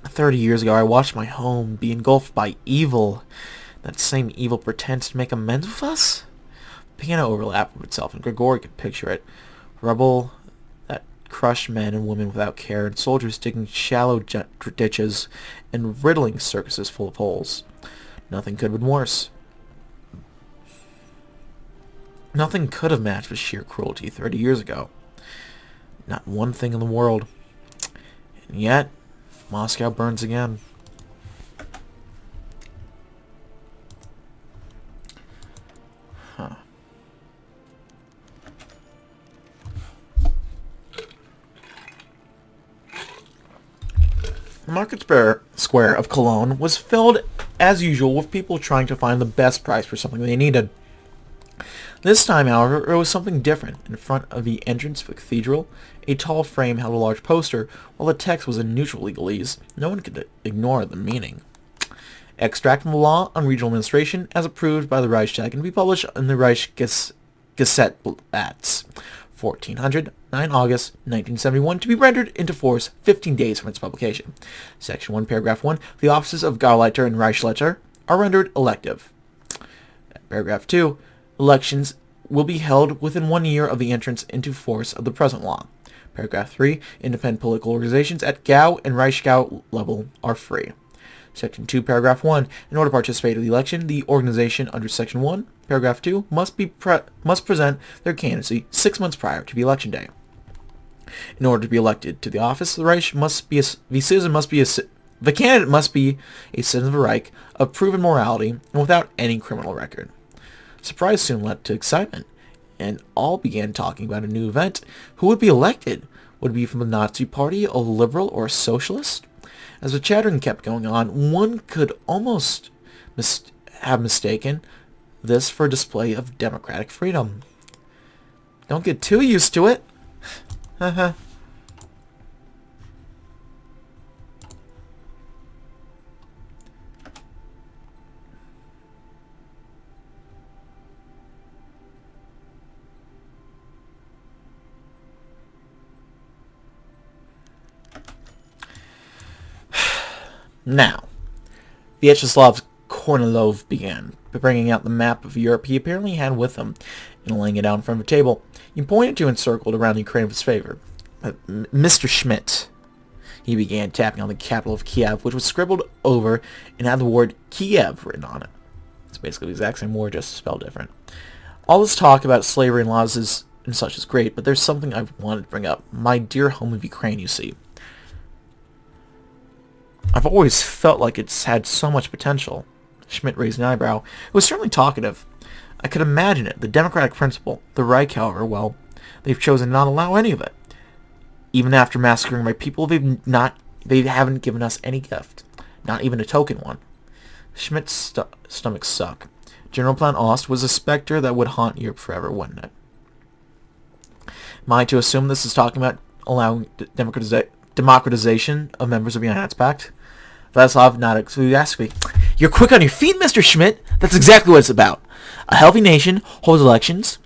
30 years ago, I watched my home be engulfed by evil. That same evil pretends to make amends with us? The piano overlapped with itself, and Grigori could picture it. Rubble that crushed men and women without care, and soldiers digging shallow ditches and riddling circuses full of holes. Nothing could have been worse. Nothing could have matched the sheer cruelty 30 years ago. Not one thing in the world. And yet, Moscow burns again. Huh. The market square of Cologne was filled, as usual, with people trying to find the best price for something they needed. This time, however, it was something different. In front of the entrance of the cathedral, a tall frame held a large poster, while the text was in neutral legalese. No one could ignore the meaning. Extract from the law on regional administration, as approved by the Reichstag, and be published in the Reich Gesetzblatts, 1400, 9 August, 1971, to be rendered into force 15 days from its publication. Section 1, Paragraph 1, the offices of Gauleiter and Reichsleiter are rendered elective. Paragraph 2, elections will be held within 1 year of the entrance into force of the present law. Paragraph 3, independent political organizations at Gau and Reichsgau level are free. Section 2, Paragraph 1, in order to participate in the election, the organization under Section 1, Paragraph 2, must present their candidacy 6 months prior to the election day. In order to be elected to the office, the candidate must be a citizen of the Reich, of proven morality, and without any criminal record. Surprise soon led to excitement, and all began talking about a new event. Who would be elected? Would it be from the Nazi Party, a liberal, or a socialist? As the chattering kept going on, one could almost have mistaken this for a display of democratic freedom. Don't get too used to it. Now, Vyacheslav Kornilov began by bringing out the map of Europe he apparently had with him and laying it out in front of the table. He pointed to and circled around Ukraine with his favor. Mr. Schmidt, he began, tapping on the capital of Kiev, which was scribbled over and had the word Kiev written on it. It's basically the exact same word, just spelled different. All this talk about slavery and laws and such is great, but there's something I wanted to bring up. My dear home of Ukraine, you see. I've always felt like it's had so much potential. Schmidt raised an eyebrow. It was certainly talkative. I could imagine it. The democratic principle. The Reich, however, well, they've chosen not to allow any of it. Even after massacring my people, they haven't given us any gift. Not even a token one. Schmidt's stomach sucked. General Plan Ost was a specter that would haunt Europe forever, wouldn't it? Am I to assume this is talking about allowing democratization of members of the United Pact? Vladislav nodded enthusiastically. You're quick on your feet, Mr. Schmidt. That's exactly what it's about. A healthy nation holds elections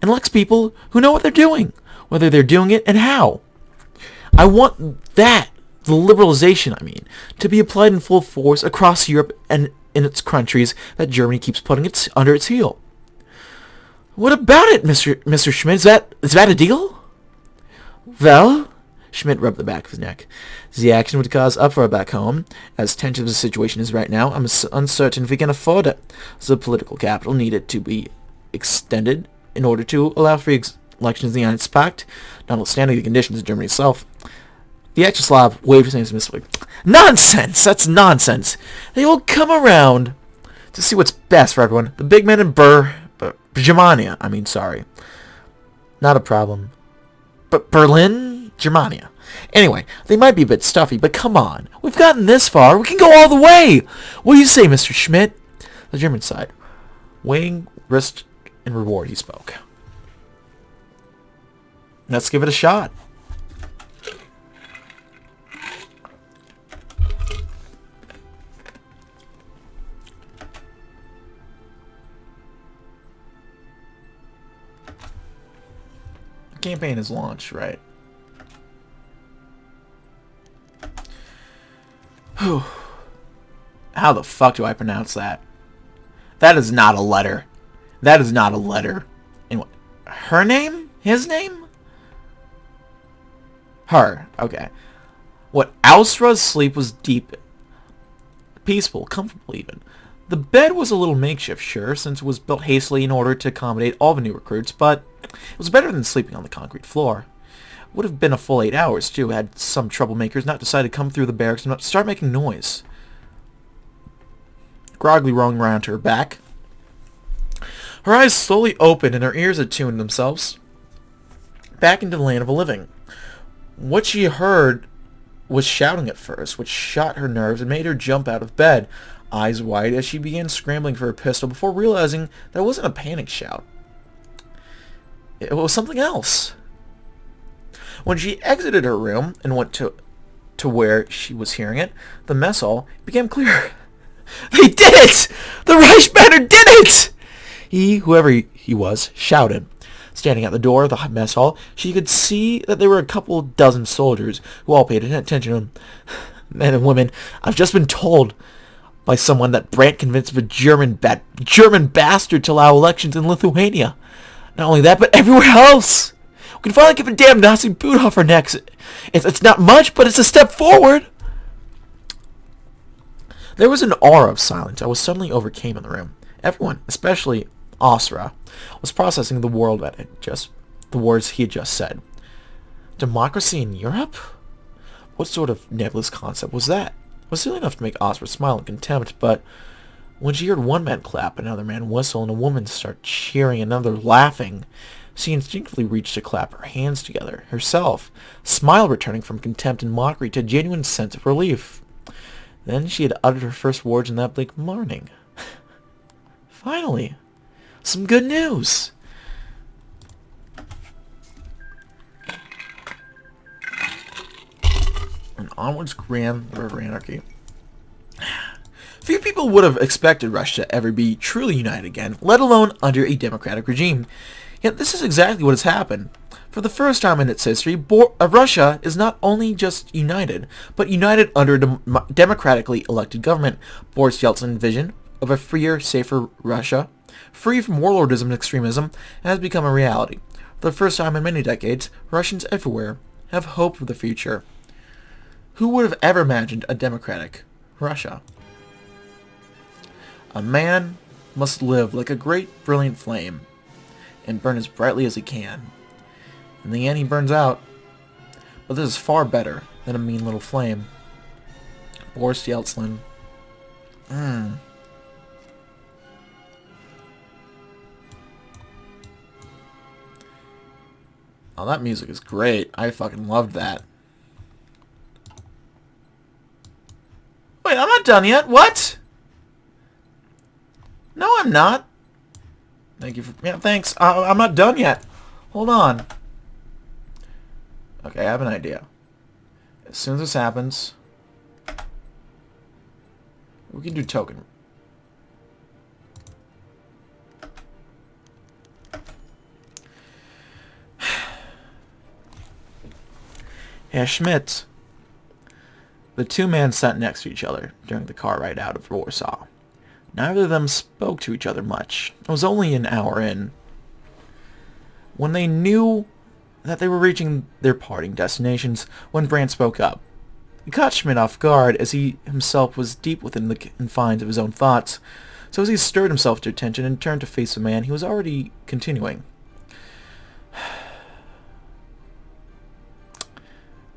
and elects people who know what they're doing, whether they're doing it and how. I want that, the liberalization, to be applied in full force across Europe and in its countries that Germany keeps putting under its heel. What about it, Mr. Schmidt? Is that a deal? Well, Schmidt rubbed the back of his neck. The action would cause uproar back home. As tense as the situation is right now, I'm uncertain if we can afford it. The political capital needed to be extended in order to allow free elections in the United Pact, notwithstanding the conditions of Germany itself. Vyacheslav waved his hands dismissively. Nonsense! That's nonsense! They will come around to see what's best for everyone. The big men in Germania, sorry. Not a problem. But Berlin? Germania. Anyway, they might be a bit stuffy, but come on. We've gotten this far. We can go all the way. What do you say, Mr. Schmidt? The German sighed. Weighing risk and reward, he spoke. Let's give it a shot. The campaign is launched, right? Whew. How the fuck do I pronounce that? That is not a letter. That is not a letter. And what? Her name? His name? Her. Okay. What? Ausra's sleep was deep. Peaceful. Comfortable even. The bed was a little makeshift, sure, since it was built hastily in order to accommodate all the new recruits, but it was better than sleeping on the concrete floor. It would have been a full 8 hours, too, had some troublemakers not decided to come through the barracks and start making noise. Groggily rolling around to her back. Her eyes slowly opened and her ears attuned themselves back into the land of the living. What she heard was shouting at first, which shot her nerves and made her jump out of bed, eyes wide as she began scrambling for her pistol before realizing that it wasn't a panic shout. It was something else. When she exited her room and went to where she was hearing it, the mess hall became clear. They did it! The Reich banner did it! He, whoever he was, shouted. Standing at the door of the mess hall, she could see that there were a couple dozen soldiers who all paid attention to him. Men and women, I've just been told by someone that Brandt convinced a German bastard to allow elections in Lithuania. Not only that, but everywhere else. We can finally give a damn Nazi boot off our necks. It's not much, but it's a step forward. There was an aura of silence that was suddenly overcame in the room. Everyone, especially Ausra, was processing the words he had just said. Democracy in Europe? What sort of nebulous concept was that? It was silly enough to make Ausra smile in contempt, but when she heard one man clap, another man whistle, and a woman start cheering, another laughing, she instinctively reached to clap her hands together, herself, smile returning from contempt and mockery to a genuine sense of relief. Then she had uttered her first words in that bleak morning. Finally, some good news. And onwards grand river anarchy. Few people would have expected Russia to ever be truly united again, let alone under a democratic regime. Yet this is exactly what has happened. For the first time in its history, Russia is not only just united, but united under a democratically elected government. Boris Yeltsin's vision of a freer, safer Russia, free from warlordism and extremism, has become a reality. For the first time in many decades, Russians everywhere have hope for the future. Who would have ever imagined a democratic Russia? A man must live like a great, brilliant flame and burn as brightly as he can. In the end, he burns out. But this is far better than a mean little flame. Boris Yeltsin. Oh, that music is great. I fucking loved that. Wait, I'm not done yet. What? No, I'm not. Thank you for... Yeah, thanks. I'm not done yet. Hold on. Okay, I have an idea. As soon as this happens, we can do token. Herr Schmidt. The two men sat next to each other during the car ride out of Warsaw. Neither of them spoke to each other much. It was only an hour in, when they knew that they were reaching their parting destinations, when Brandt spoke up. He caught Schmidt off guard, as he himself was deep within the confines of his own thoughts. So as he stirred himself to attention and turned to face the man, he was already continuing.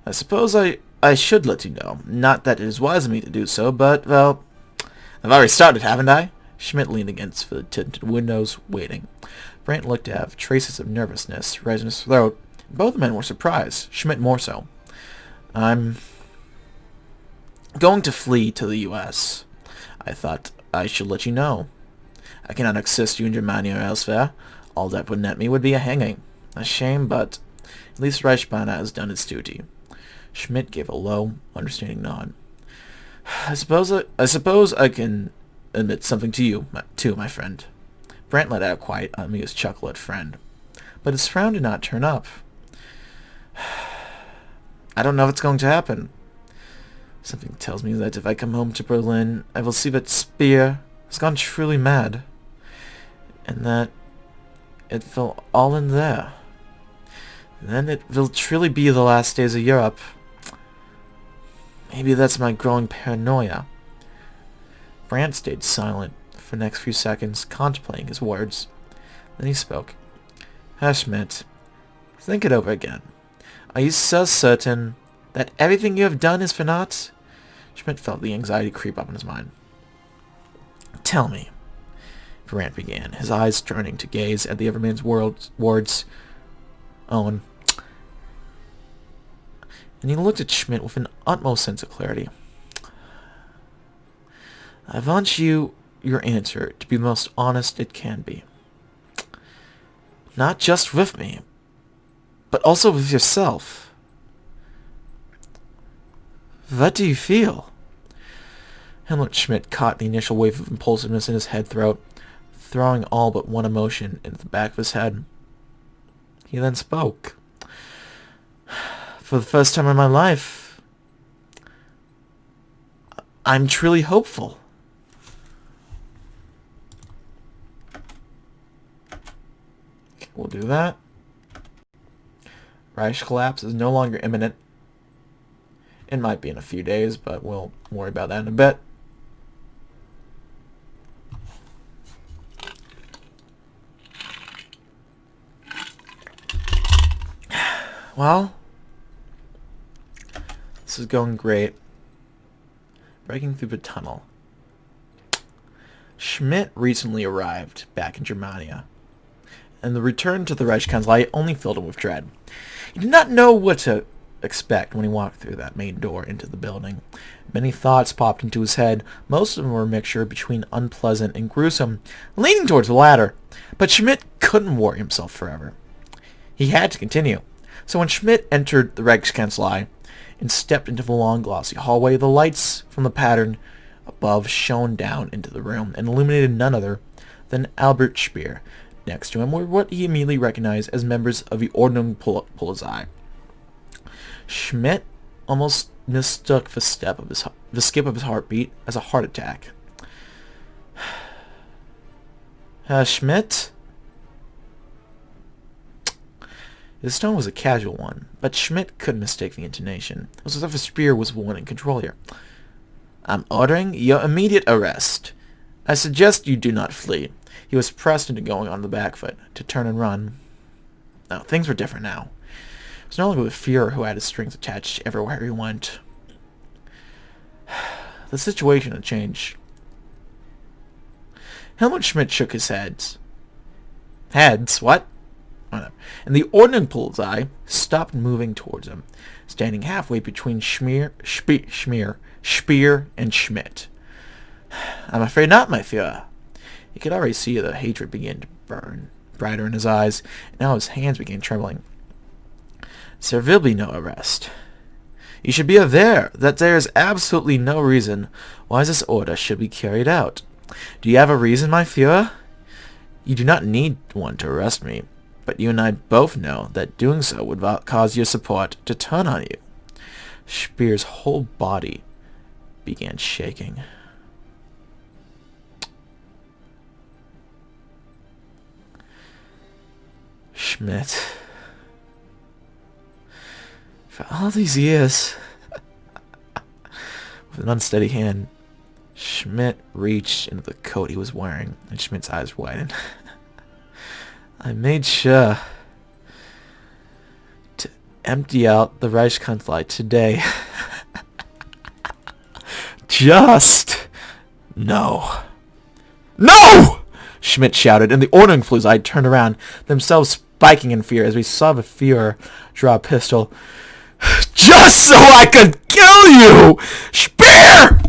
I suppose I should let you know. Not that it is wise of me to do so, but, well, I've already started, haven't I? Schmidt leaned against the tinted windows, waiting. Brandt looked to have traces of nervousness rise in his throat. Both men were surprised, Schmidt more so. I'm going to flee to the U.S. I thought I should let you know. I cannot assist you in Germany or elsewhere. All that would net me would be a hanging. A shame, but at least Reichsbahn has done its duty. Schmidt gave a low, understanding nod. I suppose I can admit something to you, too, my friend. Brandt let out a quiet, amused chuckle at friend. But his frown did not turn up. I don't know what's going to happen. Something tells me that if I come home to Berlin, I will see that Speer has gone truly mad. And that it will all end there. And then it will truly be the last days of Europe. Maybe that's my growing paranoia. Brandt stayed silent for the next few seconds, contemplating his words. Then he spoke. Herr Schmidt, think it over again. Are you so certain that everything you have done is for naught? Schmidt felt the anxiety creep up in his mind. Tell me, Brandt began, his eyes turning to gaze at the other man's words. Owen. And he looked at Schmidt with an utmost sense of clarity. I want your answer to be the most honest it can be. Not just with me, but also with yourself. What do you feel? Helmut Schmidt caught the initial wave of impulsiveness in his head throat, throwing all but one emotion into the back of his head. He then spoke. For the first time in my life, I'm truly hopeful. We'll do that. Reich collapse is no longer imminent. It might be in a few days, but we'll worry about that in a bit. Well, this is going great. Breaking through the tunnel. Schmidt recently arrived back in Germania, and the return to the Reichskanzlei only filled him with dread. He did not know what to expect when he walked through that main door into the building. Many thoughts popped into his head. Most of them were a mixture between unpleasant and gruesome, leaning towards the latter. But Schmidt couldn't worry himself forever. He had to continue. So when Schmidt entered the Reichskanzlei and stepped into the long glossy hallway, the lights from the pattern above shone down into the room and illuminated none other than Albert Speer. Next to him were what he immediately recognized as members of the Ordnungspolizei. Schmidt almost mistook the skip of his heartbeat as a heart attack. Herr Schmidt? His tone was a casual one, but Schmidt couldn't mistake the intonation. It was as if Speer was the one in control here. I'm ordering your immediate arrest. I suggest you do not flee. He was pressed into going on the back foot, to turn and run. No, things were different now. It was no longer the Führer who had his strings attached everywhere he went. The situation had changed. Helmut Schmidt shook his head. Heads? What? And the Ordnungspolizei stopped moving towards him, standing halfway between Speer and Schmidt. I'm afraid not, my Führer. He could already see the hatred begin to burn brighter in his eyes, and now his hands began trembling. There will be no arrest. You should be aware that there is absolutely no reason why this order should be carried out. Do you have a reason, my Führer? You do not need one to arrest me, but you and I both know that doing so would cause your support to turn on you. Speer's whole body began shaking. Schmidt. For all these years, with an unsteady hand, Schmidt reached into the coat he was wearing, and Schmidt's eyes widened. I made sure to empty out the Reichskanzlei today. Just no. No! Schmidt shouted, and the ordering Fluzite turned around, themselves spiking in fear as we saw the Führer draw a pistol. Just so I could kill you! Speer!